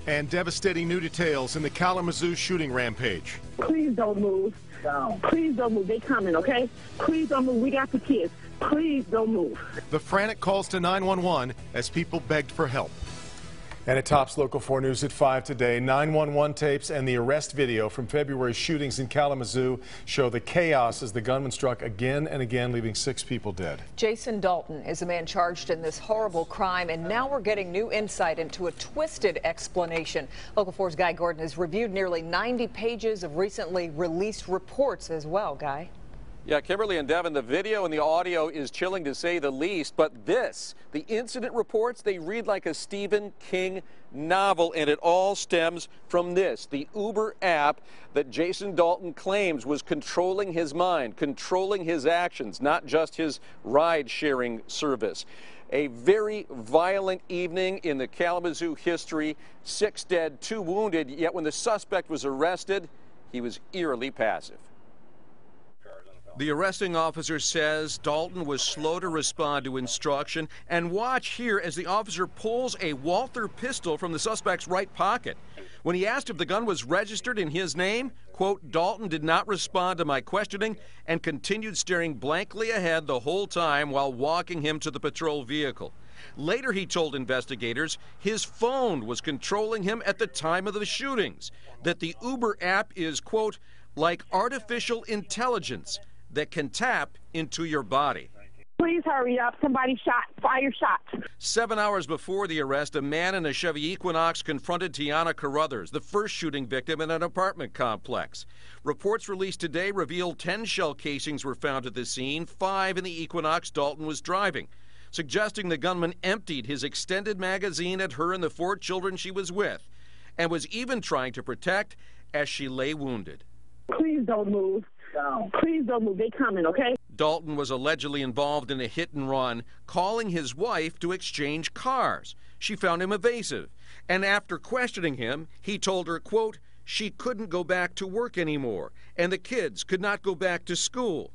And devastating new details in the Kalamazoo shooting rampage. Please don't move. Please don't move. They coming, okay? Please don't move. We got the kids. Please don't move. The frantic calls to 911 as people begged for help. And it tops Local 4 News at 5 today. 911 tapes and the arrest video from February's shootings in Kalamazoo show the chaos as the gunman struck again and again, leaving 6 people dead. Jason Dalton is the man charged in this horrible crime, and now we're getting new insight into a twisted explanation. Local 4's Guy Gordon has reviewed nearly 90 pages of recently released reports as well. Guy? Yeah, Kimberly and Devin, the video and the audio is chilling to say the least, but the incident reports, they read like a Stephen King novel, and it all stems from this, the Uber app that Jason Dalton claims was controlling his mind, controlling his actions, not just his ride-sharing service. A very violent evening in the Kalamazoo history, 6 dead, 2 wounded, yet when the suspect was arrested, he was eerily passive. The arresting officer says Dalton was slow to respond to instruction, and watch here as the officer pulls a Walther pistol from the suspect's right pocket. When he asked if the gun was registered in his name, quote, Dalton did not respond to my questioning and continued staring blankly ahead the whole time while walking him to the patrol vehicle. Later, he told investigators his phone was controlling him at the time of the shootings, that the Uber app is, quote, like artificial intelligence that can tap into your body. Please hurry up. Somebody fire shots. 7 hours before the arrest, a man in a Chevy Equinox confronted Tiana Carruthers, the first shooting victim in an apartment complex. Reports released today reveal 10 shell casings were found at the scene, 5 in the Equinox Dalton was driving, suggesting the gunman emptied his extended magazine at her and the 4 children she was with, and was even trying to protect as she lay wounded. Please don't move. Please don't move. They coming, okay? Dalton was allegedly involved in a hit and run, calling his wife to exchange cars. She found him evasive, and after questioning him, he told her, quote, she couldn't go back to work anymore, and the kids could not go back to school.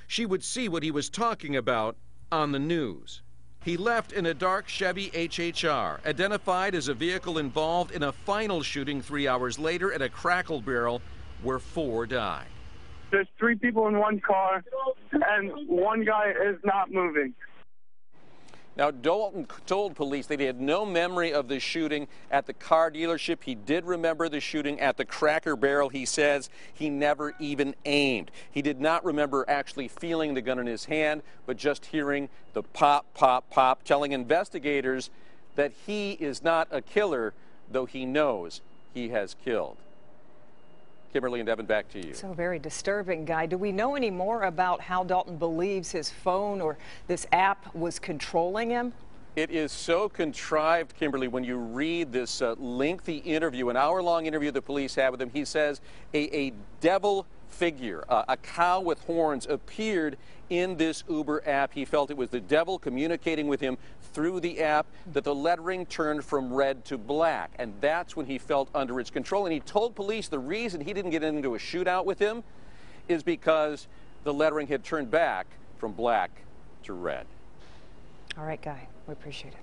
She would see what he was talking about on the news. He left in a dark Chevy HHR, identified as a vehicle involved in a final shooting 3 hours later at a Crackle Barrel where 4 died. There's 3 people in one car, and 1 guy is not moving. Now, Dalton told police that he had no memory of the shooting at the car dealership. He did remember the shooting at the Cracker Barrel. He says he never even aimed. He did not remember actually feeling the gun in his hand, but just hearing the pop, pop, pop, telling investigators that he is not a killer, though he knows he has killed. Kimberly and Devin, back to you. So very disturbing, Guy. Do we know any more about how Dalton believes his phone or this app was controlling him? It is so contrived, Kimberly, when you read this lengthy interview, an hour-long interview the police had with him. He says a devil figure, a cow with horns, appeared in this Uber app. He felt it was the devil communicating with him through the app, that the lettering turned from red to black, and that's when he felt under its control. And he told police the reason he didn't get into a shootout with him is because the lettering had turned back from black to red. All right, Guy, we appreciate it.